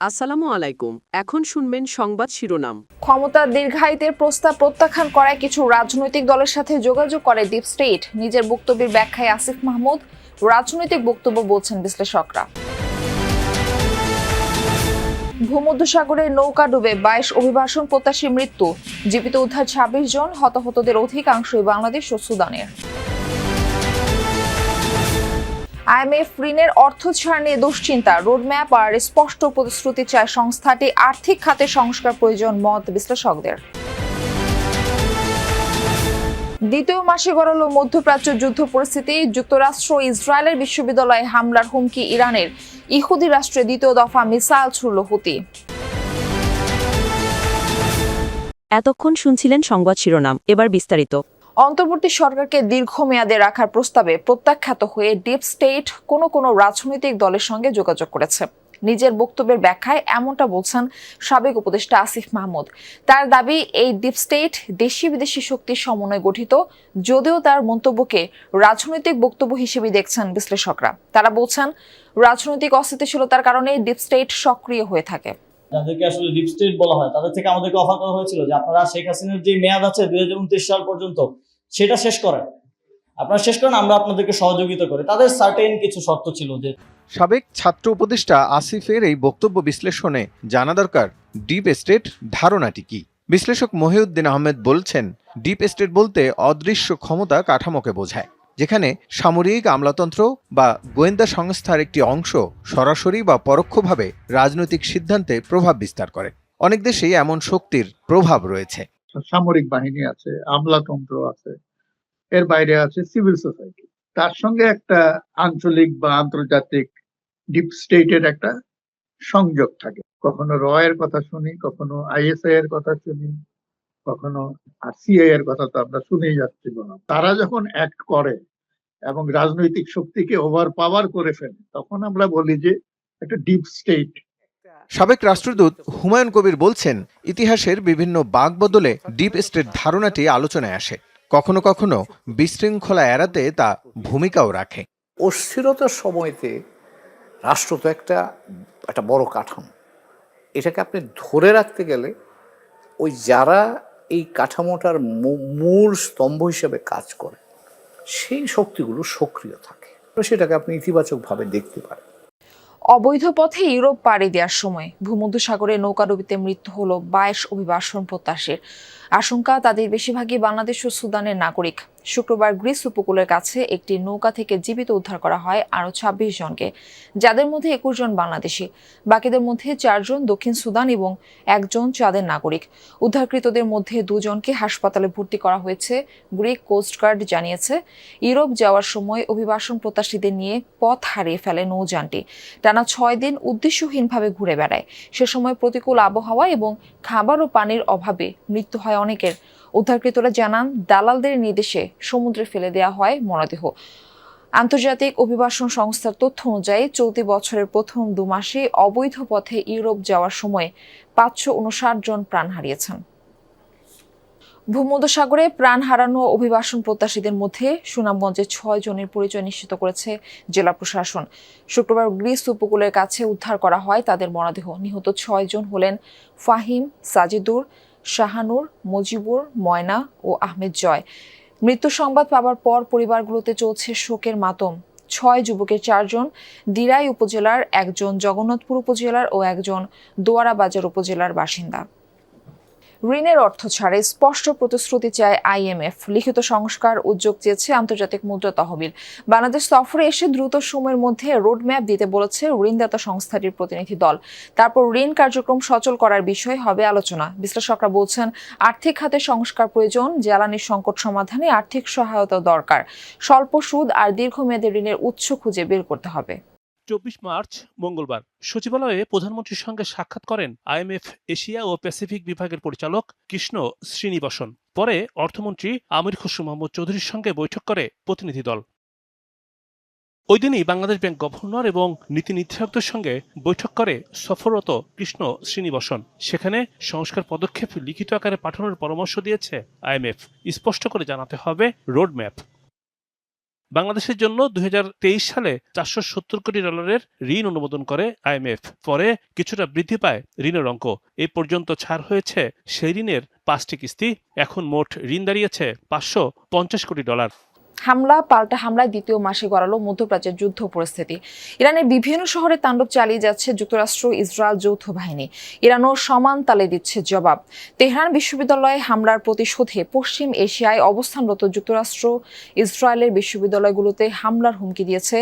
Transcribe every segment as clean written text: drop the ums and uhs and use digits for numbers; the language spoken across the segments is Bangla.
আসসালামু আলাইকুম। এখন শুনবেন সংবাদ শিরোনাম। ক্ষমতা দীর্ঘায়িতের প্রস্তাব প্রত্যাখ্যান করায় কিছু রাজনৈতিক দলের সাথে যোগাযোগ করে ডিপ স্টেট। নিজের বক্তব্যের ব্যাখ্যায় আসিফ মাহমুদ, রাজনৈতিক বক্তব্য বলছেন বিশ্লেষকরা। ভূমধ্যসাগরে নৌকা ডুবে 22 অভিবাসন প্রত্যাশী মৃত্যু, জীবিত উদ্ধার 26 জন, হতাহতদের অধিকাংশই বাংলাদেশ ও সুদানের। আইএমএফ ঋণের অর্থ ছাড় নিয়ে দুশ্চিন্তা, রোডম্যাপ আর স্পষ্ট প্রতিশ্রুতি চায় সংস্থাটি। আর্থিক খাতে সংস্কার প্রয়োজন, মত বিশ্লেষকদের। দ্বিতীয় মাসে গড়াল মধ্যপ্রাচ্য যুদ্ধ পরিস্থিতি, যুক্তরাষ্ট্র ইসরায়েলের বিশ্ববিদ্যালয়ে হামলার হুমকি ইরানের, ইহুদি রাষ্ট্রে দ্বিতীয় দফা মিসাইল ছুড়ল হুতি। এতক্ষণ শুনছিলেন সংবাদ শিরোনাম, এবার বিস্তারিত। অন্তর্বর্তী সরকারকে দীর্ঘমেয়াদে রাখার প্রস্তাবে প্রত্যাখ্যাত হয়ে ডিপ স্টেট কোনো রাজনৈতিক দলের সঙ্গে যোগাযোগ করেছে। নিজের বক্তব্যের ব্যাখ্যায় এমনটা বলছেন সাবেক উপদেষ্টা আসিফ মাহমুদ। তার দাবি, এই ডিপ স্টেট দেশি বিদেশি শক্তির সমন্বয়ে গঠিত, যদিও তার মন্তব্যকে রাজনৈতিক বক্তব্য হিসেবে দেখছেন বিশ্লেষকরা। তারা বলছেন, রাজনৈতিক অস্থিতিশীলতার কারণে ডিপ স্টেট সক্রিয় হয়ে থাকে। যাদেরকে আসলে ডিপ স্টেট বলা হয় তাদের থেকে আমাদেরকে অফার করা হয়েছিল যে আপনারা শেখ হাসিনার যে মেয়াদ আছে 2029 সাল পর্যন্ত সেটা শেষ করেন, আপনারা শেষ করেন, আমরা আপনাদেরকে সহযোগিতা করি। তাদের সার্টেন কিছু শর্ত ছিল। যে সাবেক ছাত্র উপদেষ্টা আসিফের এই বক্তব্য বিশ্লেষণে জানা দরকার ডিপ স্টেট ধারণাটি কি। বিশ্লেষক মহিউদ্দিন আহমেদ বলছেন, ডিপ স্টেট বলতে অদৃশ্য ক্ষমতা কাঠামোকে বোঝায়, যেখানে সামরিক আমলাতন্ত্র বা গোয়েন্দা সংস্থার একটি অংশ সরাসরি বা পরোক্ষভাবে রাজনৈতিক সিদ্ধান্তে প্রভাব বিস্তার করে। অনেক দেশেই এমন শক্তির প্রভাব রয়েছে। সামরিক বাহিনী আছে, আমলাতন্ত্র আছে, এর বাইরে আছে সিভিল সোসাইটি, তার সঙ্গে একটা আঞ্চলিক বা আন্তর্জাতিক ডিপ স্টেটের একটা সংযোগ থাকে। কখনো র এর কথা শুনি, কখনো আইএসআই এর কথা শুনি, কখনো সিআই এর কথা তো আমরা শুনেই যাচ্ছি। তারা যখন অ্যাক্ট করে এবং রাজনৈতিক শক্তিকে ওভার পাওয়ার করে ফেলে, তখন আমরা বলি যে একটা ডিপ স্টেট। সাবেক রাষ্ট্রদূত হুমায়ুন কবির বলছেন, ইতিহাসের বিভিন্ন বাঁক বদলে ডিপ স্টেট ধারণাটি আলোচনায় আসে। কখনো কখনো বিশৃঙ্খলা এড়াতে তা ভূমিকাও রাখে। অস্থিরতার সময়তে রাষ্ট্র তো একটা বড় কাঠামো, এটাকে আপনি ধরে রাখতে গেলে ওই যারা এই কাঠামোটার মূল স্তম্ভ হিসেবে কাজ করে সেই শক্তিগুলো সক্রিয় থাকে, সেটাকে আপনি ইতিবাচকভাবে দেখতে পারেন। অবৈধ পথে ইউরোপ পাড়ি দেওয়ার সময় ভূমধ্যসাগরে নৌকাডুবিতে মৃত্যু হলো 22 অভিবাসন প্রত্যাশীর। আশঙ্কা, তাদের বেশিরভাগই বাংলাদেশ ও সুদানের নাগরিক। শুক্রবার গ্রিস উপকূলের কাছে একটি নৌকা থেকে জীবিত উদ্ধার করা হয় আরও 26 জনকে, যাদের মধ্যে 21 জন বাংলাদেশি। বাকিদের মধ্যে 4 জন দক্ষিণ সুদান এবং 1 জন চাঁদের নাগরিক। উদ্ধারকৃতদের মধ্যে 2 জনকে হাসপাতালে ভর্তি করা হয়েছে। গ্রিক কোস্টগার্ড জানিয়েছে, ইউরোপ যাওয়ার সময় অভিবাসন প্রত্যাশীদের নিয়ে পথ হারিয়ে ফেলে নৌযানটি। টানা 6 দিন উদ্দেশ্যহীনভাবে ঘুরে বেড়ায়। সে সময় প্রতিকূল আবহাওয়া এবং খাবার ও পানির অভাবে মৃত্যু হয় অনেকের। উদ্ধারকৃতরা জানান, দালালদের নির্দেশে সমুদ্রে ফেলে দেওয়া হয় মরদেহ। আন্তর্জাতিক অভিবাসন সংস্থার তথ্য অনুযায়ী চলতি বছরের প্রথম 2 মাসে অবৈধ পথে ইউরোপ যাওয়ার সময় 559 জন প্রাণ হারিয়েছেন। ভূমধ্যসাগরে প্রাণ হারানো অভিবাসন প্রত্যাশীদের মধ্যে সুনামগঞ্জে 6 জনের পরিচয় নিশ্চিত করেছে জেলা প্রশাসন। শুক্রবার গ্রিস উপকূলের কাছে উদ্ধার করা হয় তাদের মরদেহ। নিহত 6 জন হলেন ফাহিম, সাজিদুর, শাহানুর, মজিবুর, ময়না ও আহমেদ জয়। মৃত্যু সংবাদ পাওয়ার পর পরিবারগুলোতে চলছে শোকের মাতম। 6 যুবকের 4 জন দিরাই উপজেলার, 1 জন জগন্নাথপুর উপজেলার ও 1 জন দোয়ারাবাজার উপজেলার বাসিন্দা। ঋণের অর্থ ছাড়ে স্পষ্ট প্রতিশ্রুতি চায় আইএমএফ। লিখিত সংস্কার উদ্যোগ চেয়েছে আন্তর্জাতিক মুদ্রা তহবিল। বাংলাদেশ সফরে এসে দ্রুত সময়ের মধ্যে রোডম্যাপ দিতে বলেছে ঋণদাতা সংস্থাটির প্রতিনিধি দল। তারপর ঋণ কার্যক্রম সচল করার বিষয়ে হবে আলোচনা। বিশ্লেষকরা বলছেন, আর্থিক খাতে সংস্কার প্রয়োজন, জ্বালানি সংকট সমাধানে আর্থিক সহায়তা দরকার, স্বল্প সুদ আর দীর্ঘমেয়াদী ঋণের উৎস খুঁজে বের করতে হবে। 24 মার্চ মঙ্গলবার সচিবালয়ে প্রধানমন্ত্রীর সঙ্গে সাক্ষাৎ করেন আইএমএফ এশিয়া ও প্যাসিফিক বিভাগের পরিচালক কৃষ্ণ শ্রীনিবাসন। পরে অর্থমন্ত্রী আমির খসরু মাহমুদ চৌধুরীর সঙ্গে বৈঠক করে প্রতিনিধি দল। ওই দিনই বাংলাদেশ ব্যাংক গভর্নর এবং নীতি নির্ধারকদের সঙ্গে বৈঠক করে সফররত কৃষ্ণ শ্রীনিবাসন। সেখানে সংস্কার পদক্ষেপ লিখিত আকারে পাঠানোর পরামর্শ দিয়েছে আইএমএফ। স্পষ্ট করে জানাতে হবে রোডম্যাপ। বাংলাদেশের জন্য 2023 সালে $470 কোটি ঋণ অনুমোদন করে আইএমএফ। পরে কিছুটা বৃদ্ধি পায় ঋণের অঙ্ক। এই পর্যন্ত ছাড় হয়েছে সেই ঋণের 5টি কিস্তি। এখন মোট ঋণ দাঁড়িয়েছে $550 কোটি। হামলা পাল্টা হামলায় দ্বিতীয় মাসে গড়ালো মধ্যপ্রাচ্যের যুদ্ধ পরিস্থিতি। ইরানের বিভিন্ন শহরে তাণ্ডব চালিয়ে যাচ্ছে যুক্তরাষ্ট্র ইসরায়েল যৌথ বাহিনী। ইরানও সমান তালে দিচ্ছে জবাব। তেহরান বিশ্ববিদ্যালয়ে হামলার প্রতিশোধে পশ্চিম এশিয়ায় অবস্থানরত যুক্তরাষ্ট্র ইসরায়েলের বিশ্ববিদ্যালয়গুলোতে হামলার হুমকি দিয়েছে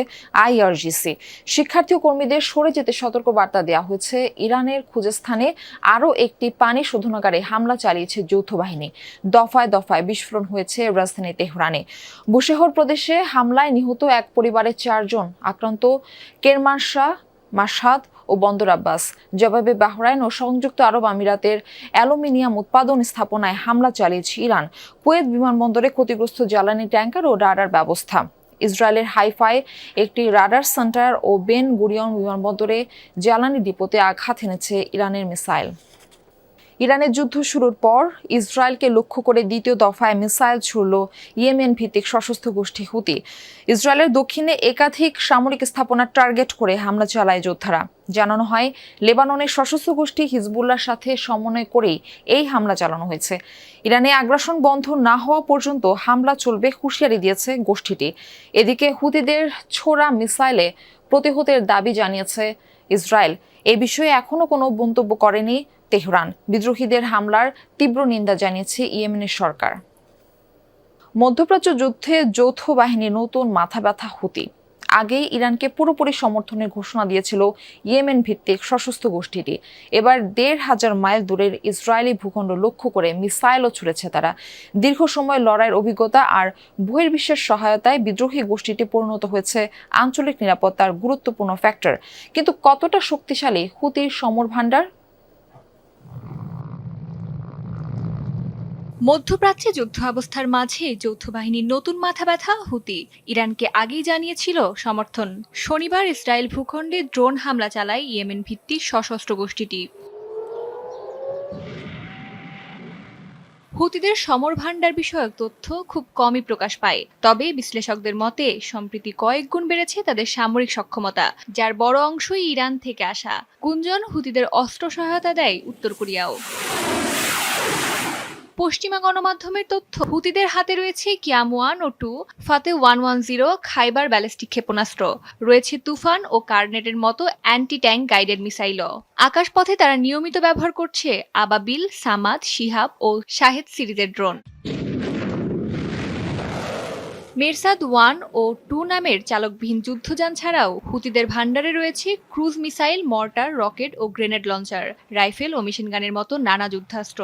IRGC। শিক্ষার্থী ও কর্মীদের সরে যেতে সতর্ক বার্তা দেওয়া হয়েছে। ইরানের খুঁজেস্থানে আরও একটি পানি শোধনাগারে হামলা চালিয়েছে যৌথ বাহিনী। দফায় দফায় বিস্ফোরণ হয়েছে রাজধানী তেহরানে। বুশেহর প্রদেশে হামলায় নিহত এক পরিবারের 4 জন, আক্রান্ত কেরমানশাহ, মাশহাদ ও বন্দর আব্বাস। জবাবে বাহরাইন ও সংযুক্ত আরব আমিরাতের অ্যালুমিনিয়াম উৎপাদন স্থাপনায় হামলা চালিয়েছে ইরান। কুয়েত বিমানবন্দরে ক্ষতিগ্রস্ত জ্বালানি ট্যাঙ্কার ও রাডার ব্যবস্থা। ইসরায়েলের হাইফায় একটি রাডার সেন্টার ও বেন গুরিয়ন বিমানবন্দরে জ্বালানি ডিপোতে আঘাত এনেছে ইরানের মিসাইল। ইরানের যুদ্ধ শুরুর পর ইসরায়েলকে লক্ষ্য করে দ্বিতীয় দফায় মিসাইল ছুড়ল ইয়েমেন ভিত্তিক সশস্ত্র গোষ্ঠী হুতি। ইসরায়েলের দক্ষিণে একাধিক সামরিক স্থাপনা টার্গেট করে হামলা চালায় যোদ্ধারা। জানানো হয়, লেবাননের সশস্ত্র গোষ্ঠী হিজবুল্লাহর সাথে সমন্বয় করেই এই হামলা চালানো হয়েছে। ইরানে আগ্রাসন বন্ধ না হওয়া পর্যন্ত হামলা চলবে হুঁশিয়ারি দিয়েছে গোষ্ঠীটি। এদিকে হুতিদের ছোড়া মিসাইলে প্রতিহতের দাবি জানিয়েছে ইসরায়েল। এ বিষয়ে এখনো কোনো মন্তব্য করেনি তেহরান। বিদ্রোহীদের হামলার তীব্র নিন্দা জানিয়েছে ইয়েমেনের সরকার। মধ্যপ্রাচ্য যুদ্ধে যৌথ বাহিনীর নতুন মাথা ব্যথা হুতি। আগেই ইরানকে পুরোপুরি সমর্থনের ঘোষণা দিয়েছিল ইয়েমেন ভিত্তিক সশস্ত্র গোষ্ঠীটি। এবার 1,500 মাইল দূরের ইসরায়েলি ভূখণ্ড লক্ষ্য করে মিসাইলও ছুড়েছে তারা। দীর্ঘ সময় লড়াইয়ের অভিজ্ঞতা আর বহির্বিশ্বের সহায়তায় বিদ্রোহী গোষ্ঠীটি পরিণত হয়েছে আঞ্চলিক নিরাপত্তার গুরুত্বপূর্ণ ফ্যাক্টর। কিন্তু কতটা শক্তিশালী হুতির সমর ভাণ্ডার? মধ্যপ্রাচ্যে যুদ্ধাবস্থার মাঝে যৌথ বাহিনীর নতুন মাথা ব্যথা হুতি। ইরানকে আগেই জানিয়েছিল সমর্থন। শনিবার ইসরায়েল ভূখণ্ডে ড্রোন হামলা চালায় ইয়েমেন ভিত্তিক সশস্ত্র গোষ্ঠীটি। হুতিদের সমর ভাণ্ডার বিষয়ক তথ্য খুব কমই প্রকাশ পায়। তবে বিশ্লেষকদের মতে সম্প্রতি কয়েক গুণ বেড়েছে তাদের সামরিক সক্ষমতা, যার বড় অংশই ইরান থেকে আসা। গুঞ্জন, হুতিদের অস্ত্র সহায়তা দেয় উত্তর কোরিয়াও। পশ্চিমা গণমাধ্যমের তথ্য, হুতিদের হাতে রয়েছে কিয়াম-1 ও 2, ফাতে 110 খাইবার ব্যালিস্টিক ক্ষেপণাস্ত্র, রয়েছে তুফান ও কার্নেটের মতো অ্যান্টি ট্যাঙ্ক গাইডেড মিসাইলও। আকাশপথে তারা নিয়মিত ব্যবহার করছে আবাবিল, সামাদ, শিহাব ও শাহেদ সিরিজের ড্রোন। মেরসাদ 1 ও 2 নামের চালকবিহীন যুদ্ধযান ছাড়াও হুতিদের ভান্ডারে রয়েছে ক্রুজ মিসাইল, মর্টার, রকেট ও গ্রেনেড লঞ্চার, রাইফেল ও মেশিনগানের মতো নানা যুদ্ধাস্ত্র।